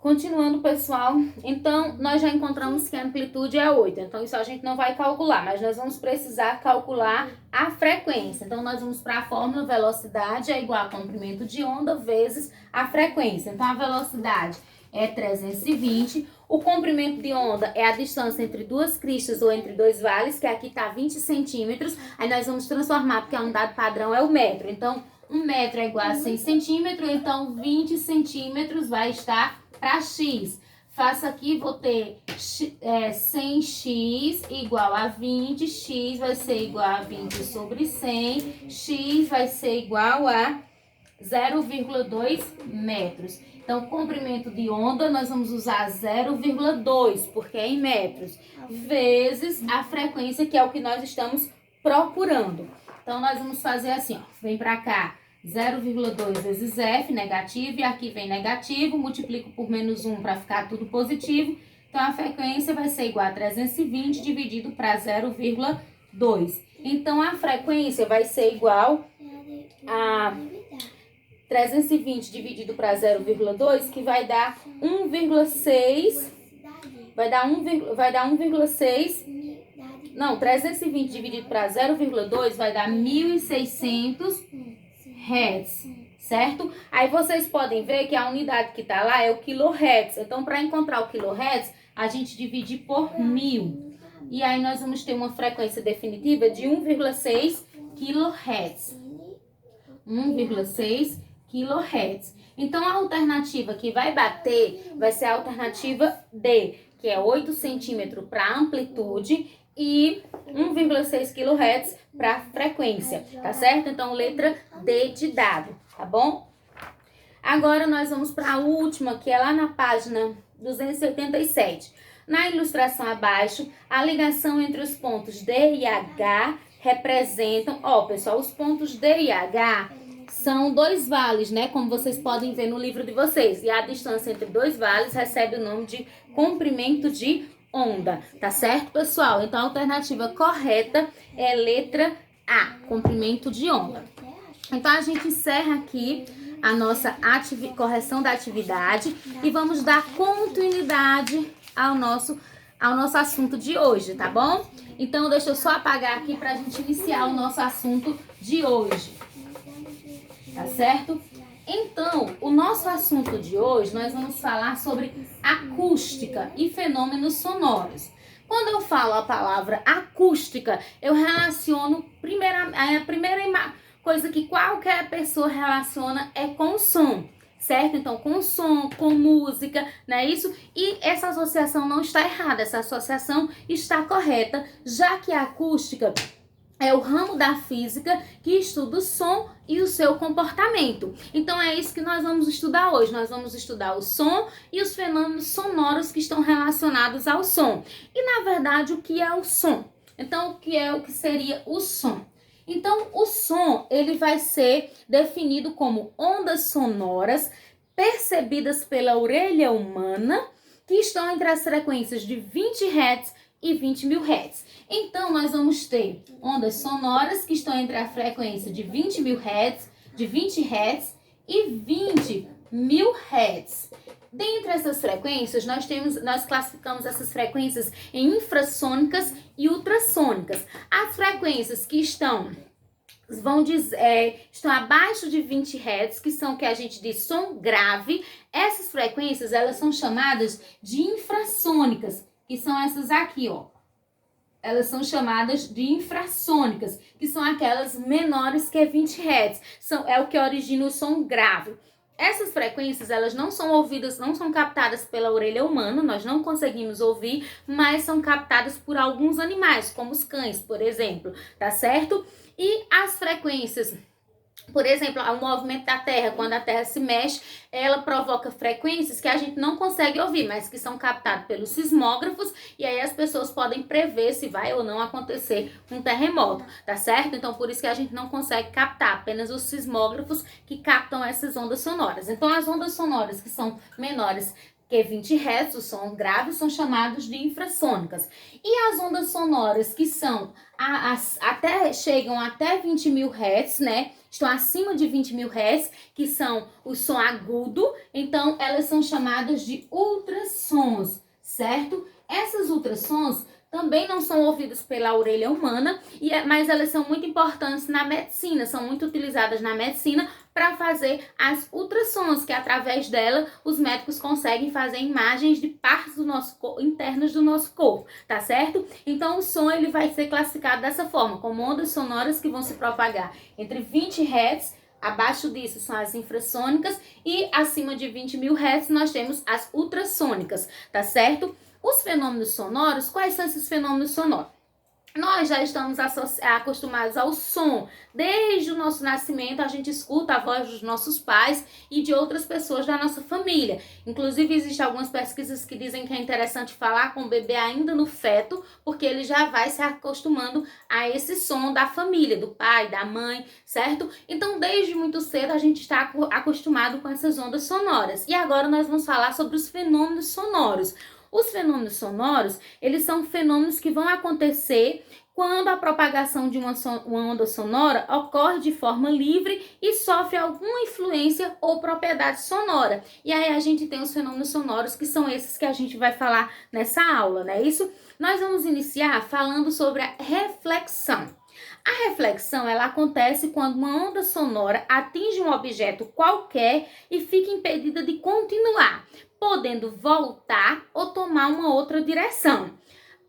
Continuando, pessoal, então nós já encontramos que a amplitude é 8, então isso a gente não vai calcular, mas nós vamos precisar calcular a frequência. Então nós vamos para a fórmula: velocidade é igual a comprimento de onda vezes a frequência. Então a velocidade é 320, o comprimento de onda é a distância entre duas cristas ou entre dois vales, que aqui está 20 centímetros, aí nós vamos transformar, porque a unidade padrão é o metro. Então 1 metro é igual a 100 centímetros, então 20 centímetros vai estar para x. Faço aqui, vou ter 100x igual a 20, x vai ser igual a 20 sobre 100, x vai ser igual a 0,2 metros. Então, comprimento de onda, nós vamos usar 0,2, porque é em metros, vezes a frequência, que é o que nós estamos procurando. Então, nós vamos fazer assim, ó, vem para cá, 0,2 vezes F, negativo, e aqui vem negativo, multiplico por menos 1 para ficar tudo positivo. Então, a frequência vai ser igual a 320 dividido para 0,2. Então, a frequência vai ser igual a 320 dividido para 0,2, que vai dar 1,6, vai dar 1,6, não, 320 dividido para 0,2 vai dar 1.600 Hz, certo? Aí vocês podem ver que a unidade que tá lá é o kHz. Então, para encontrar o kHz, a gente divide por 1000. E aí nós vamos ter uma frequência definitiva de 1,6 kHz. 1,6 kHz. Então, a alternativa que vai bater vai ser a alternativa D, que é 8 centímetros para amplitude e 1,6 kHz para frequência, tá certo? Então, letra D de dado, tá bom? Agora, nós vamos para a última, que é lá na página 287. Na ilustração abaixo, a ligação entre os pontos D e H representam... pessoal, os pontos D e H são dois vales, né? Como vocês podem ver no livro de vocês. E a distância entre dois vales recebe o nome de comprimento de onda, tá certo, pessoal? Então, a alternativa correta é letra A, comprimento de onda. Então, a gente encerra aqui a nossa correção da atividade e vamos dar continuidade ao nosso assunto de hoje, tá bom? Então, deixa eu só apagar aqui para a gente iniciar o nosso assunto de hoje, tá certo? Então, o nosso assunto de hoje, nós vamos falar sobre acústica e fenômenos sonoros. Quando eu falo a palavra acústica, eu relaciono, a primeira coisa que qualquer pessoa relaciona é com o som, certo? Então, com som, com música, não é isso? E essa associação não está errada, essa associação está correta, já que a acústica é o ramo da física que estuda o som e o seu comportamento. Então, é isso que nós vamos estudar hoje. Nós vamos estudar o som e os fenômenos sonoros que estão relacionados ao som. E, na verdade, o que é o som? Então, o que seria o som? Então, o som, ele vai ser definido como ondas sonoras percebidas pela orelha humana que estão entre as frequências de 20 Hz e 20.000 Hz. Então, nós vamos ter ondas sonoras que estão entre a frequência de 20.000 Hz, de 20 Hz e 20.000 Hz. Dentre essas frequências, nós classificamos essas frequências em infrassônicas e ultrassônicas. As frequências que estão abaixo de 20 Hz, que são o que a gente diz som grave, essas frequências elas são chamadas de infrassônicas, que são essas aqui, ó. Elas são chamadas de infrassônicas, que são aquelas menores que 20 Hz. É o que origina o som grave. Essas frequências, elas não são ouvidas, não são captadas pela orelha humana, nós não conseguimos ouvir, mas são captadas por alguns animais, como os cães, por exemplo, tá certo? E as frequências, por exemplo, o movimento da Terra, quando a Terra se mexe, ela provoca frequências que a gente não consegue ouvir, mas que são captadas pelos sismógrafos, e aí as pessoas podem prever se vai ou não acontecer um terremoto, tá certo? Então, por isso que a gente não consegue captar, apenas os sismógrafos que captam essas ondas sonoras. Então, as ondas sonoras que são menores que 20 Hz, os sons graves, são chamados de infrassônicas. E as ondas sonoras que são chegam até 20 mil Hz, né? Estão acima de 20 mil Hz, que são o som agudo, então elas são chamadas de ultrassons, certo? Essas ultrassons também não são ouvidas pela orelha humana, mas elas são muito importantes na medicina, são muito utilizadas na medicina para fazer as ultrassons, que através dela os médicos conseguem fazer imagens de partes do nosso internas do nosso corpo, tá certo? Então o som ele vai ser classificado dessa forma, como ondas sonoras que vão se propagar entre 20 Hz, abaixo disso são as infrassônicas e acima de 20 mil Hz nós temos as ultrassônicas, tá certo? Os fenômenos sonoros, quais são esses fenômenos sonoros? Nós já estamos acostumados ao som. Desde o nosso nascimento, a gente escuta a voz dos nossos pais e de outras pessoas da nossa família. Inclusive, existem algumas pesquisas que dizem que é interessante falar com o bebê ainda no feto, porque ele já vai se acostumando a esse som da família, do pai, da mãe, certo? Então, desde muito cedo, a gente está acostumado com essas ondas sonoras. E agora nós vamos falar sobre os fenômenos sonoros. Os fenômenos sonoros, eles são fenômenos que vão acontecer quando a propagação de uma onda sonora ocorre de forma livre e sofre alguma influência ou propriedade sonora. E aí a gente tem os fenômenos sonoros, que são esses que a gente vai falar nessa aula, não é isso? Nós vamos iniciar falando sobre a reflexão. A reflexão, ela acontece quando uma onda sonora atinge um objeto qualquer e fica impedida de continuar, podendo voltar ou tomar uma outra direção.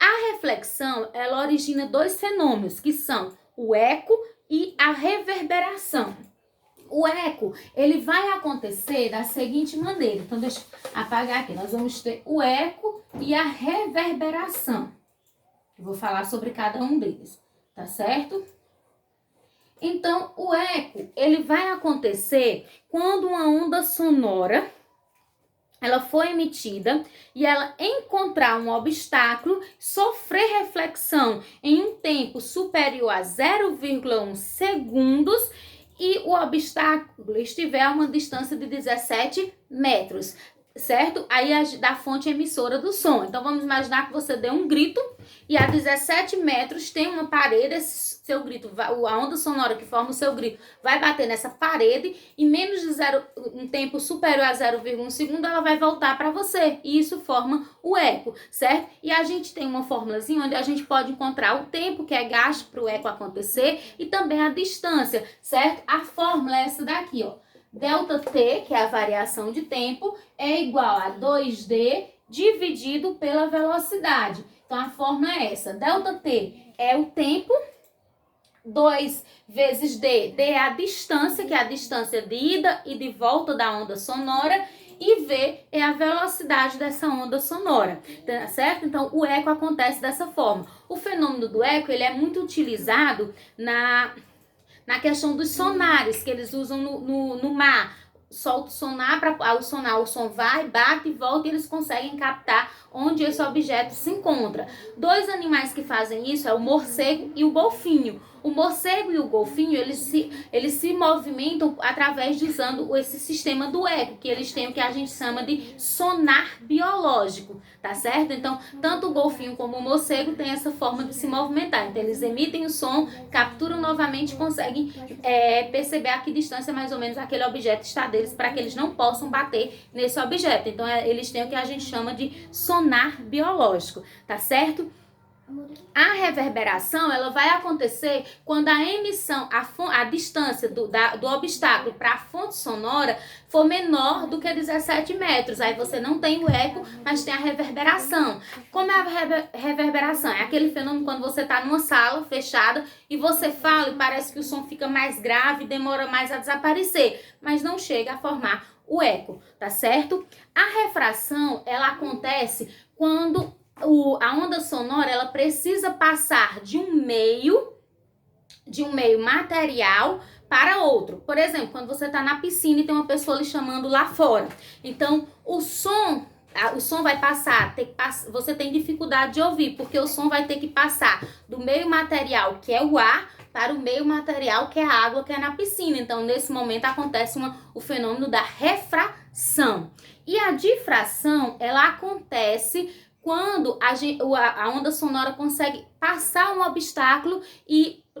A reflexão, ela origina dois fenômenos, que são o eco e a reverberação. O eco, ele vai acontecer da seguinte maneira. Então, deixa eu apagar aqui. Nós vamos ter o eco e a reverberação. Eu vou falar sobre cada um deles, tá certo? Então, o eco, ele vai acontecer quando uma onda sonora ela foi emitida e ela encontrar um obstáculo, sofrer reflexão em um tempo superior a 0,1 segundos e o obstáculo estiver a uma distância de 17 metros, certo? Aí da fonte emissora do som. Então, vamos imaginar que você deu um grito e a 17 metros tem uma parede, esse seu grito, a onda sonora que forma o seu grito vai bater nessa parede e menos de um tempo superior a 0,1 segundo ela vai voltar para você. E isso forma o eco, certo? E a gente tem uma formulazinha onde a gente pode encontrar o tempo que é gasto para o eco acontecer e também a distância, certo? A fórmula é essa daqui, ó. Delta T, que é a variação de tempo, é igual a 2D dividido pela velocidade. Então, a fórmula é essa. Delta T é o tempo, 2 vezes D. D é a distância, que é a distância de ida e de volta da onda sonora. E V é a velocidade dessa onda sonora, tá certo? Então, o eco acontece dessa forma. O fenômeno do eco, ele é muito utilizado na questão dos sonares, que eles usam no mar. Solta o sonar, o som vai, bate e volta e eles conseguem captar onde esse objeto se encontra. Dois animais que fazem isso é o morcego e o golfinho. O morcego e o golfinho, eles se movimentam através de usando esse sistema do eco, que eles têm o que a gente chama de sonar biológico, tá certo? Então, tanto o golfinho como o morcego têm essa forma de se movimentar. Então, eles emitem o som, capturam novamente e conseguem perceber a que distância mais ou menos aquele objeto está deles, para que eles não possam bater nesse objeto. Então, eles têm o que a gente chama de sonar biológico, tá certo? A reverberação, ela vai acontecer quando a emissão, a distância do obstáculo para a fonte sonora for menor do que 17 metros. Aí você não tem o eco, mas tem a reverberação. Como é a reverberação? É aquele fenômeno quando você está numa sala fechada e você fala e parece que o som fica mais grave, demora mais a desaparecer, mas não chega a formar o eco, tá certo? A refração, ela acontece quando a onda sonora, ela precisa passar de um meio material para outro. Por exemplo, quando você está na piscina e tem uma pessoa lhe chamando lá fora. Então, o som vai passar, você tem dificuldade de ouvir, porque o som vai ter que passar do meio material, que é o ar, para o meio material, que é a água, que é na piscina. Então, nesse momento, acontece o fenômeno da refração. E a difração, ela acontece quando a onda sonora consegue passar um obstáculo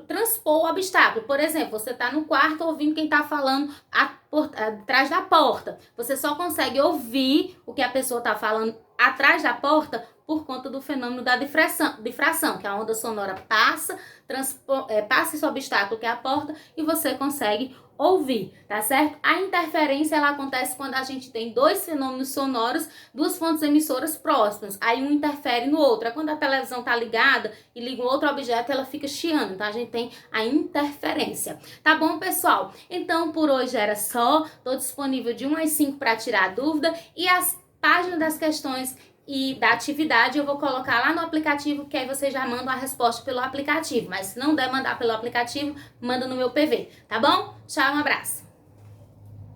transpor o obstáculo. Por exemplo, você está no quarto ouvindo quem está falando atrás da porta. Você só consegue ouvir o que a pessoa está falando atrás da porta por conta do fenômeno da difração, que a onda sonora passa esse obstáculo que é a porta e você consegue ouvir, tá certo? A interferência, ela acontece quando a gente tem dois fenômenos sonoros, duas fontes emissoras próximas, aí um interfere no outro. É quando a televisão tá ligada e liga um outro objeto, ela fica chiando, então a gente tem a interferência. Tá bom, pessoal? Então, por hoje era só, tô disponível de 1 às 5 para tirar dúvida e as páginas das questões e da atividade eu vou colocar lá no aplicativo, que aí você já manda a resposta pelo aplicativo. Mas se não der mandar pelo aplicativo, manda no meu PV, tá bom? Tchau, um abraço!